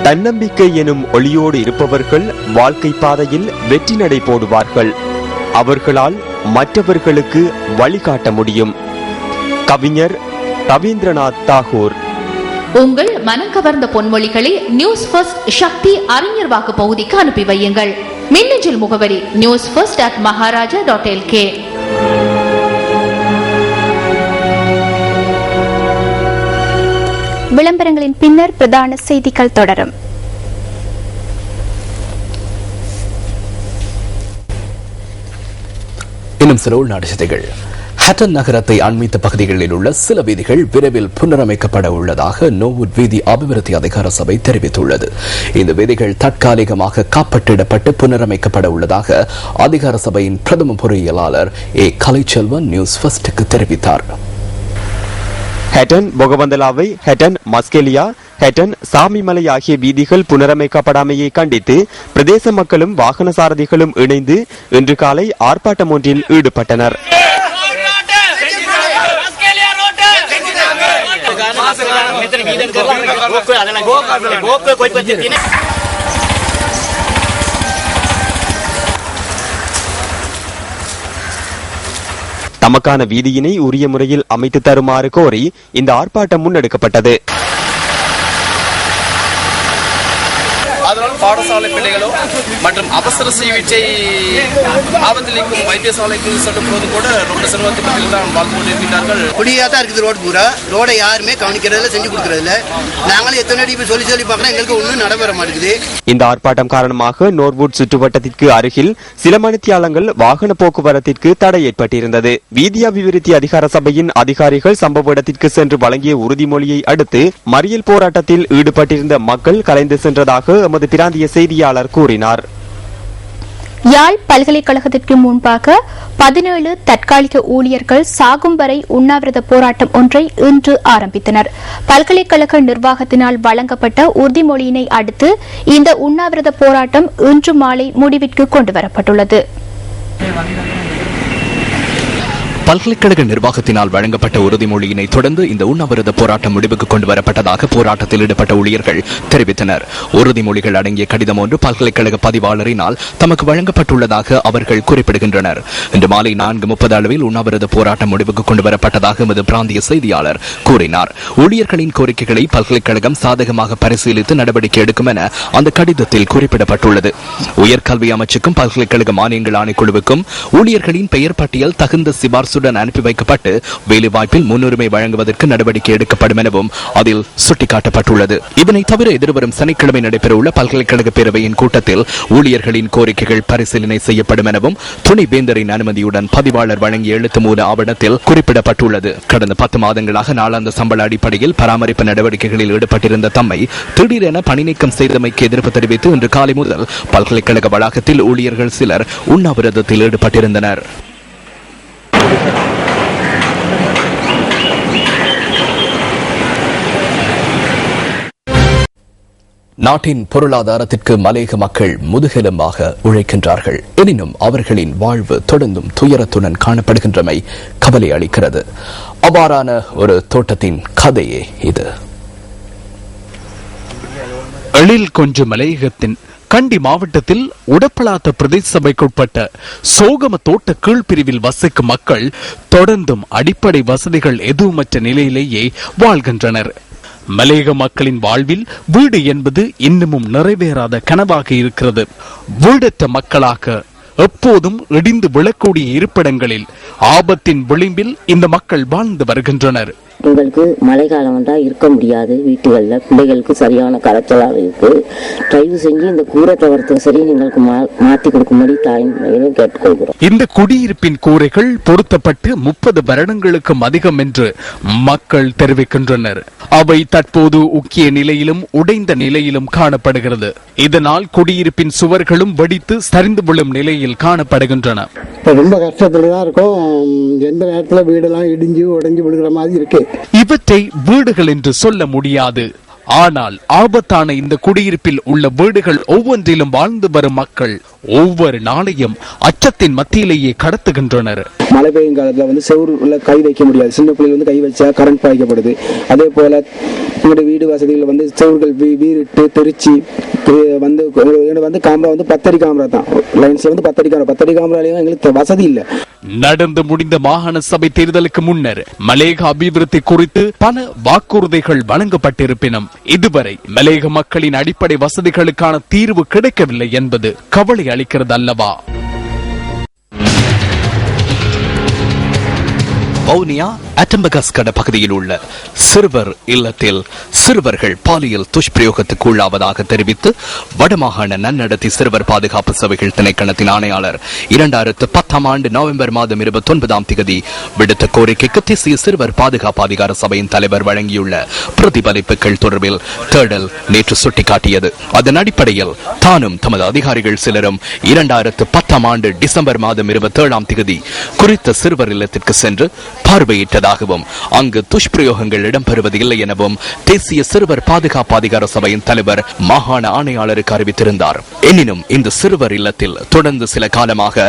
தன்னம்பிக்கை எனும் ஒளியோடு இருப்பவர்கள் வாழ்க்கை பாதையில் வெற்றி நடை போடுவார்கள். அவர்களால் மற்றவர்களுக்கு வழிகாட்ட முடியும். கவிஞர் ரவீந்திரநாத் தாகூர். உங்கள் மனம் கவர்ந்த பொன்மொழிகளை நியூஸ் ஃபர்ஸ்ட் சக்தி அறிஞர் வாக்கு பகுதிக்கு அனுப்பி வையுங்கள். மின்னஞ்சல் முகவரி newsfirst@maharaja.lk. விளம்பரங்களின் பின்னர் பிரதான செய்திகள் தொடரும். இன்னும் சில உள்நாட்டு செய்திகள். ஹட்டன் நகரத்தை அண்மித்த பகுதிகளில் உள்ள சில வீதிகள் விரைவில் புனரமைக்கப்பட உள்ளதாக நோவுட் வீதி அபிவிருத்தி அதிகார சபை தெரிவித்துள்ளது. இந்த வீதிகள் தற்காலிகமாக காப்பற்றிடப்பட்டு புனரமைக்கப்பட உள்ளதாக அதிகார சபையின் பிரதம பொறியியலாளர் கலைச்செல்வன் நியூஸ் ஃபர்ஸ்டுக்கு தெரிவித்தார். ஹட்டன் பொகவந்தலாவை, ஹட்டன் மஸ்கெலியா, ஹட்டன் சாமிமலை ஆகிய வீதிகள் புனரமைக்கப்படாமையை கண்டித்து பிரதேச மக்களும் வாகன சாரதிகளும் இணைந்து இன்று காலை ஆர்ப்பாட்டம் ஒன்றில் ஈடுபட்டனர். தமக்கான வீதியினை உரிய முறையில் அமைத்து தருமாறு கோரி இந்த ஆர்ப்பாட்டம் முன்னெடுக்கப்பட்டது. அதனால் பாடசாலை பிள்ளைகளோ மற்றும் அவசர சிகிச்சை ஆபத்திலிருக்கும் வைத்தியசாலைக்கு செல்லும் போது கூட ரொம்ப சிரமத்துக்கு தான் வாழ்ந்து கொண்டிருக்கிறார்கள். குடியா தான் இருக்குது ரோடு பூரா. ரோடை யாருமே கவனிக்கிறதுல செஞ்சு கொடுக்கறதில்ல. நாங்களும் எத்தனை அடி சொல்லி பார்க்கறோம், எங்களுக்கு ஒன்றும் நடைபெற மாட்டேங்குது. இந்த ஆர்ப்பாட்டம் காரணமாக நோர்வுட் சுற்றுவட்டத்திற்கு அருகில் சில மணித்தியாலங்கள் வாகன போக்குவரத்திற்கு தடை ஏற்பட்டிருந்தது. வீதி அபிவிருத்தி அதிகார சபையின் அதிகாரிகள் சம்பவ இடத்திற்கு சென்று வழங்கிய உறுதிமொழியை அடுத்து மறியல் போராட்டத்தில் ஈடுபட்டிருந்த மக்கள் கலைந்து சென்றதாக எமது பிராந்திய செய்தியாளர் கூறினார். யாழ் பல்கலைக்கழகத்திற்கு முன்பாக 17 தற்காலிக ஊழியர்கள் சாகும் வரை உண்ணாவிரத போராட்டம் ஒன்றை இன்று ஆரம்பித்தனர். பல்கலைக்கழக நிர்வாகத்தினால் வழங்கப்பட்ட உறுதிமொழியினை அடுத்து இந்த உண்ணாவிரத போராட்டம் இன்று மாலை முடிவிற்கு கொண்டுவரப்பட்டுள்ளது. பல்கலைக்கழக நிர்வாகத்தினால் வழங்கப்பட்ட உறுதிமொழியினை தொடர்ந்து இந்த உண்ணாவிரத போராட்டம் முடிவுக்கு கொண்டு வரப்பட்டதாக போராட்டத்தில் ஈடுபட்ட ஊழியர்கள் தெரிவித்தனர். உறுதிமொழிகள் அடங்கிய கடிதம் ஒன்று பல்கலைக்கழக பதிவாளரினால் தமக்கு வழங்கப்பட்டுள்ளதாக அவர்கள் குறிப்பிடுகின்றனர். இன்று மாலை 4:30 அளவில் உண்ணாவிரத போராட்டம் முடிவுக்கு கொண்டு வரப்பட்டதாக எமது பிராந்திய செய்தியாளர் கூறினார். ஊழியர்களின் கோரிக்கைகளை பல்கலைக்கழகம் சாதகமாக பரிசீலித்து நடவடிக்கை எடுக்கும் என அந்த கடிதத்தில் குறிப்பிடப்பட்டுள்ளது. உயர்கல்வி அமைச்சுக்கும் பல்கலைக்கழக மானியங்கள் ஆணைக்குழுவுக்கும் ஊழியர்களின் பெயர் பட்டியல் தகுந்த சிபார்சு அனுப்பி வைக்கப்பட்டு வேலைவாய்ப்பில் முன்னுரிமை வழங்குவதற்கு நடவடிக்கை எடுக்கப்படும் எனவும் அதில் சுட்டிக்காட்டப்பட்டுள்ளது. இதனை தவிர எதிர்வரும் சனிக்கிழமை நடைபெறவுள்ள பல்கலைக்கழக பேரவையின் கூட்டத்தில் ஊழியர்களின் கோரிக்கைகள் பரிசீலனை செய்யப்படும் எனவும் துணை வேந்தரின் அனுமதியுடன் பதிவாளர் வழங்கிய எழுத்து மூல ஆவணத்தில் குறிப்பிடப்பட்டுள்ளது. கடந்த 10 மாதங்களாக நாளாந்த சம்பள அடிப்படையில் பராமரிப்பு நடவடிக்கைகளில் ஈடுபட்டிருந்த தம்மை திடீரென பணி நீக்கம் செய்தமைக்கு எதிர்ப்பு தெரிவித்து இன்று காலை முதல் பல்கலைக்கழக வளாகத்தில் ஊழியர்கள் சிலர் உண்ணாவிரதத்தில் ஈடுபட்டிருந்தனர். நாட்டின் பொருளாதாரத்திற்கு மலையக மக்கள் முதுகெலும்பாக உழைக்கின்றார்கள். எனினும் அவர்களின் வாழ்வு தொடர்ந்தும் துயரத்துடன் காணப்படுகின்றமை கவலை அளிக்கிறது. அவ்வாறான ஒரு தோட்டத்தின் கதையே இது. எழில் கொஞ்ச மலையகத்தின் கண்டி மாவட்டத்தில் உடப்பலாத்த பிரதேச சபைக்குட்பட்ட சோகம தோட்ட கீழ்பிரிவில் வசிக்கும் மக்கள் தொடர்ந்தும் அடிப்படை வசதிகள் எதுவுமற்ற நிலையிலேயே வாழ்கின்றனர். மலையக மக்களின் வாழ்வில் வீடு என்பது இன்னமும் நிறைவேறாத கனவாக இருக்கிறது. வீடற்ற மக்களாக எப்போதும் இடிந்து விழக்கூடிய இருப்பிடங்களில் ஆபத்தின் விளிம்பில் இந்த மக்கள் வாழ்ந்து வருகின்றனர். எங்களுக்கு மழை காலம் வந்தா இருக்க முடியாது. வீட்டுகளில் பிள்ளைகளுக்கு சரியான கரைச்சலாக இருக்கு. தயவு செஞ்சு இந்த கூரை தவறத்துக்கு சரி எங்களுக்கு மாற்றி கொடுக்கும்படி தாய்மையிலும் கேட்டுக்கொள்கிறோம். இந்த குடியிருப்பின் கூரைகள் பொருத்தப்பட்டு 30 வருடங்களுக்கும் அதிகம் என்று மக்கள் தெரிவிக்கின்றனர். அவை தற்போது உக்கிய நிலையிலும் உடைந்த நிலையிலும் காணப்படுகிறது. இதனால் குடியிருப்பின் சுவர்களும் வெடித்து சரிந்து விழும் நிலையில் காணப்படுகின்றன. ரொம்ப கஷ்டத்துல தான் இருக்கும். எந்த நேரத்துல வீடெல்லாம் இடிஞ்சு உடைஞ்சு விழுகிற மாதிரி இருக்கு. இவற்றை வீடுகள் என்று சொல்ல முடியாது. ஆனால் ஆபத்தான இந்த குடியிருப்பில் உள்ள வீடுகள் ஒவ்வொன்றிலும் வாழ்ந்து வரும் மக்கள் ஒவ்வொரு நாளையும் அச்சத்தின் மத்தியிலேயே கடத்துகின்றனர். மழை பெய்யும் காலத்துல செவுருல கை வைக்க முடியாது. சின்ன பிள்ளைகள் கை வச்சா கரண்ட் பாய்க்கப்படுது. அதே போல எங்களுடைய வீடு வசதிகள் வந்து செவர்கள் வீரிட்டு தெரிச்சு வந்து வந்து கேமரா வந்து 10 அடி கேமரா தான் லைன்ஸ்ல வந்து 10 அடி கேமராலையும் எங்களுக்கு வசதி இல்லை. நடந்து முடிந்த மாகாண சபை தேர்தலுக்கு முன்னர் மலேக அபிவிருத்தி குறித்து பல வாக்குறுதிகள் வழங்கப்பட்டிருப்பினும் இதுவரை மலேக மக்களின் அடிப்படை வசதிகளுக்கான தீர்வு கிடைக்கவில்லை என்பது கவலை அளிக்கிறது அல்லவா? வவுனியா அட்டம்பகஸ்கட பகுதியில் உள்ள சிறுவர் இல்லத்தில் சிறுவர்கள் பாலியல் துஷ்பிரயோகத்துக்கு உள்ளாவதாக தெரிவித்து வடமாகாண நன்னடத்தி சிறுவர் பாதுகாப்பு சபைகள் திணைக்களத்தின் ஆணையாளர் 2010 ஆண்டு நவம்பர் மாதம் 29 விடுத்த கோரிக்கைக்கு தேசிய சிறுவர் பாதுகாப்பு அதிகார சபையின் தலைவர் வழங்கியுள்ள பிரதிபலிப்புகள் தொடர்பில் தேடல் நேற்று சுட்டிக்காட்டியது. அதன் அடிப்படையில் தானும் தமது அதிகாரிகள் சிலரும் 2010 ஆண்டு டிசம்பர் மாதம் 27 குறித்த சிறுவர் இல்லத்திற்கு சென்று பார்வையிட்டதாகவும் அங்கு துஷ்பிரயோகங்கள் இடம்பெறுவது இல்லை எனவும் தேசிய சிறுவர் பாதுகாப்பு அதிகார சபையின் தலைவர் மாகாண ஆணையாளருக்கு அறிவித்திருந்தார். எனினும் இந்த சிறுவர் இல்லத்தில் தொடர்ந்து சில காலமாக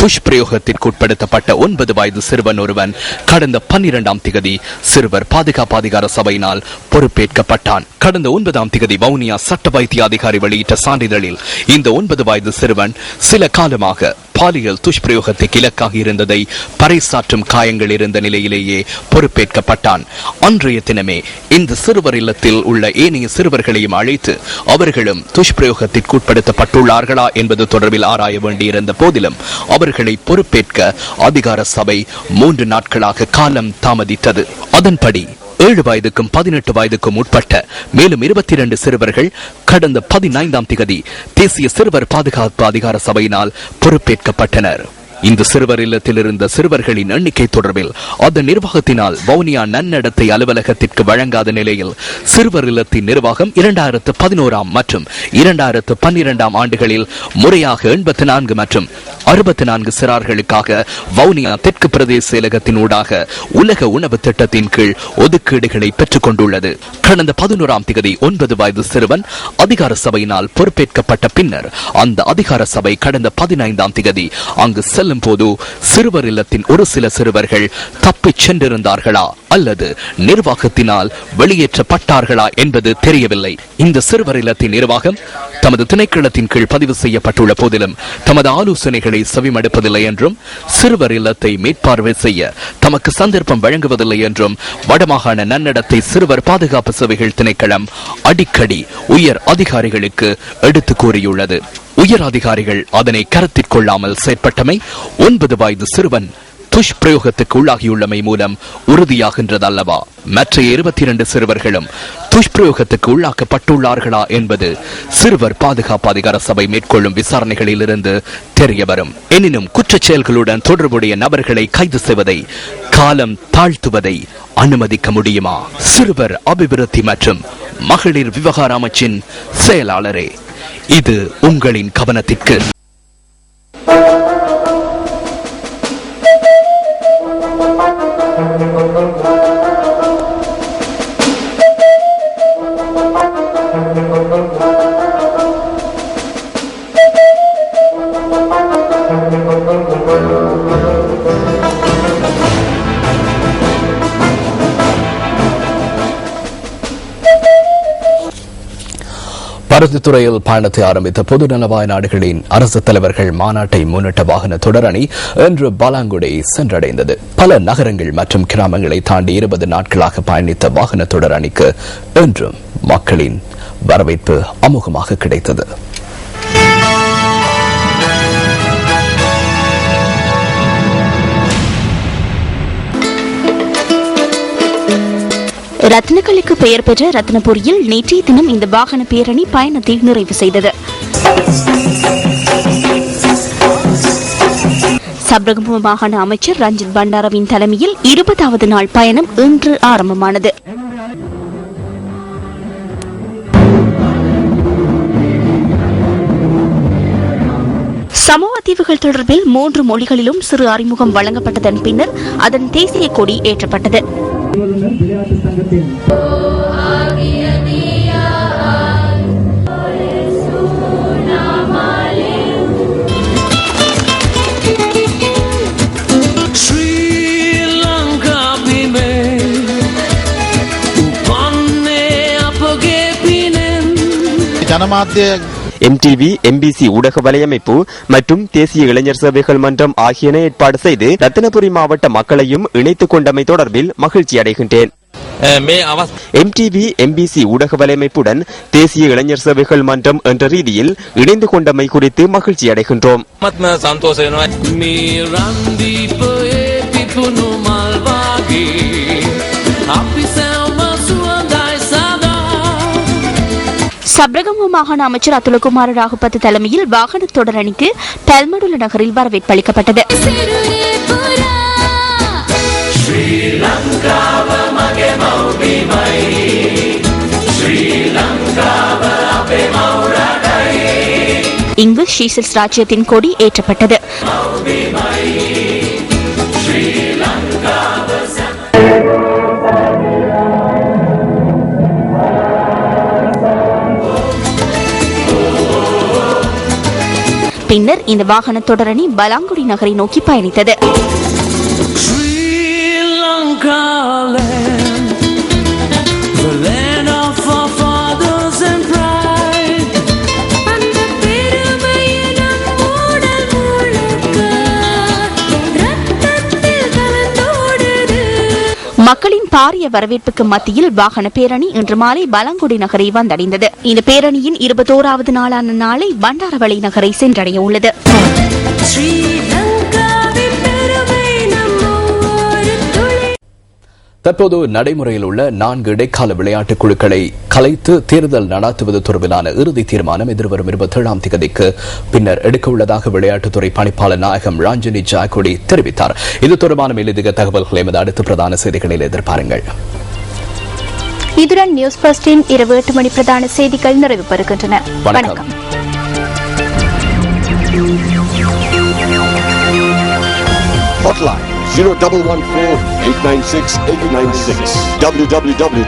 துஷ்பிரயோகத்திற்கு உட்படுத்தப்பட்ட 9 வயது சிறுவன் ஒருவன் கடந்த 12 சிறுவர் பாதுகாப்பு அதிகார சபையினால் பொறுப்பேற்கப்பட்டான். கடந்த 9 வவுனியா சட்ட வைத்திய அதிகாரி வெளியிட்ட சான்றிதழில் இந்த 9 வயது சிறுவன் சில காலமாக பாலியல் துஷ்பிரயோகத்துக்கு இலக்காக இருந்ததை பறைசாற்றும் காயங்கள் இருந்த நிலையிலேயே பொறுப்பேற்கப்பட்டான். அன்றைய தினமே இந்த சிறுவர் இல்லத்தில் உள்ள ஏனைய சிறுவர்களையும் அழைத்து அவர்களும் துஷ்பிரயோகத்திற்கு உட்படுத்தப்பட்டுள்ளார்களா என்பது தொடர்பில் ஆராய வேண்டியிருந்த போதிலும் அவர்களை பொறுப்பேற்க அதிகார சபை 3 நாட்களாக காலம் தாமதித்தது. அதன்படி 7 வயதுக்கும் 18 வயதுக்கும் உட்பட்ட மேலும் 22 சிறுவர்கள் கடந்த 15 தேசிய சிறுவர் பாதுகாப்பு அதிகார சபையினால் பொறுப்பேற்கப்பட்டனர். இந்த சிறுவர் இல்லத்தில் இருந்த சிறுவர்களின் எண்ணிக்கை தொடர்பில் அதன் நிர்வாகத்தினால் வவுனியா நன்னடத்தை அலுவலகத்திற்கு வழங்காத நிலையில் சிறுவர் இல்லத்தின் நிர்வாகம் 2011 மற்றும் 2012 ஆண்டுகளில் முறையாக 84 மற்றும் 64 சிறார்களுக்காக வவுனியா தெற்கு பிரதேச செயலகத்தின் ஊடாக உலக உணவு திட்டத்தின் கீழ் ஒதுக்கீடுகளை பெற்றுக் கொண்டுள்ளது. கடந்த 11 9 வயது சிறுவன் அதிகார சபையினால் பொறுப்பேற்கப்பட்ட பின்னர் அந்த அதிகார சபை கடந்த 15 அங்கு செல்லும் போது சிறுவர் இல்லத்தின் ஒரு சில சிறுவர்கள் தப்பிச் சென்றிருந்தார்களா அல்லது நிர்வாகத்தினால் வெளியேற்றப்பட்டார்களா என்பது தெரியவில்லை. இந்த சிறுவர் இல்லத்தின் நிர்வாகம் தமது திணைக்களத்தின் கீழ் பதிவு செய்யப்பட்டுள்ள போதிலும் தமது ஆலோசனைகளை செவிமடுப்பதில்லை என்றும் சிறுவர் இல்லத்தை மேற்பார்வை செய்ய தமக்கு சந்தர்ப்பம் வழங்குவதில்லை என்றும் வடமாகாண நன்னடத்தை சிறுவர் பாதுகாப்பு சேவைகள் திணைக்களம் அடிக்கடி உயர் அதிகாரிகளுக்கு எடுத்து கூறியுள்ளது. உயர் அதிகாரிகள் அதனை கருத்தில் கொள்ளாமல் செயற்பட்டமை 9 வயது சிறுவன் துஷ்பிரயோகத்துக்கு உள்ளாகியுள்ளமை மூலம் உறுதியாகின்றது அல்லவா? மற்ற 22 சிறுவர்களும் துஷ்பிரயோகத்துக்கு உள்ளாக்கப்பட்டுள்ளார்களா என்பது சிறுவர் பாதுகாப்பு அதிகார சபை மேற்கொள்ளும் விசாரணைகளில் இருந்து தெரிய வரும். எனினும் குற்றச் செயல்களுடன் தொடர்புடைய நபர்களை கைது செய்வதை காலம் தாழ்த்துவதை அனுமதிக்க முடியுமா? சிறுவர் அபிவிருத்தி மற்றும் மகளிர் விவகார அமைச்சின் செயலாளரே, இது உங்களின் கவனத்திற்கு. பருத்தித்துறையில் பயணத்தை ஆரம்பித்த பொதுநலவாய நாடுகளின் அரசு தலைவர்கள் மாநாட்டை முன்னிட்ட வாகன தொடரணி இன்று பலாங்குடை சென்றடைந்தது. பல நகரங்கள் மற்றும் கிராமங்களை தாண்டி 20 நாட்களாக பயணித்த வாகன தொடரணிக்கு இன்றும் மக்களின் வரவேற்பு அமோகமாக கிடைத்தது. ரத்னக்கலுக்கு பெயர் பெற்ற ரத்னபுரியில் நேற்றைய தினம் இந்த வாகன பேரணி பயணத்தை நிறைவு செய்தது. சப்ரகமுவ மாகாண அமைச்சர் ரஞ்சித் பண்டாரவின் தலைமையில் 20வது நாள் பயணம் இன்று ஆரம்பமானது. சமோவா தீவுகள் தொடர்பில் 3 மொழிகளிலும் சிறு அறிமுகம் வழங்கப்பட்டதன் பின்னர் அதன் தேசிய கொடி ஏற்றப்பட்டது. விளையாட்டு சங்கத்தின் எம்டிவி, எம்பிசி ஊடக வலையமைப்பு மற்றும் தேசிய இளைஞர் சேவைகள் மன்றம் ஆகியன ஏற்பாடு செய்து ரத்தினபுரி மாவட்ட மக்களையும் இணைத்துக் கொண்டமை தொடர்பில் மகிழ்ச்சி அடைகின்றேன். எம்டிவி, எம்பிசி ஊடக வலையமைப்புடன் தேசிய இளைஞர் சேவைகள் மன்றம் என்ற ரீதியில் இணைந்து கொண்டமை குறித்து மகிழ்ச்சி அடைகின்றோம். சப்ரகமு மாகாண அமைச்சர் அத்துலகுமார ராகுபத்து தலைமையில் வாகன தொடரணிக்கு டெல்மடுல நகரில் வரவேற்பு அளிக்கப்பட்டது. இங்கு ஷீசல்ஸ் ராஜ்யத்தின் கொடி ஏற்றப்பட்டது. பின்னர் இந்த வாகன தொடரணி பலாங்குடி நகரை நோக்கி பயணித்தது. மக்களின் பாரிய வரவேற்புக்கு மத்தியில் வாகன பேரணி இன்று மாலை பலாங்குடி நகரை வந்தடைந்தது. இந்த பேரணியின் 21வது நாளான நாளை பண்டாரவளை நகரை சென்றடைய உள்ளது. தற்போது நடைமுறையில் உள்ள 4 இடைக்கால விளையாட்டுக் குழுக்களை கலைத்து தேர்தல் நடத்துவது தொடர்பிலான இறுதி தீர்மானம் எதிர்வரும் 27ஆம் தேதிக்கு பின்னர் எடுக்க உள்ளதாக விளையாட்டுத்துறை பணிப்பாளர் நாயகம் ராஞ்சினி ஜாக்குடி தெரிவித்தார். இது தொடர்பான மேலதிக தகவல்களை எமது அடுத்த பிரதான செய்திகளில் எதிர்பாருங்கள். இதுடன் நியூஸ் ஃபர்ஸ்டின் இரவு 8 மணி பிரதான செய்திகள் நிறைவு பெறுகின்றன. வணக்கம். Hotline 0114 896 896 www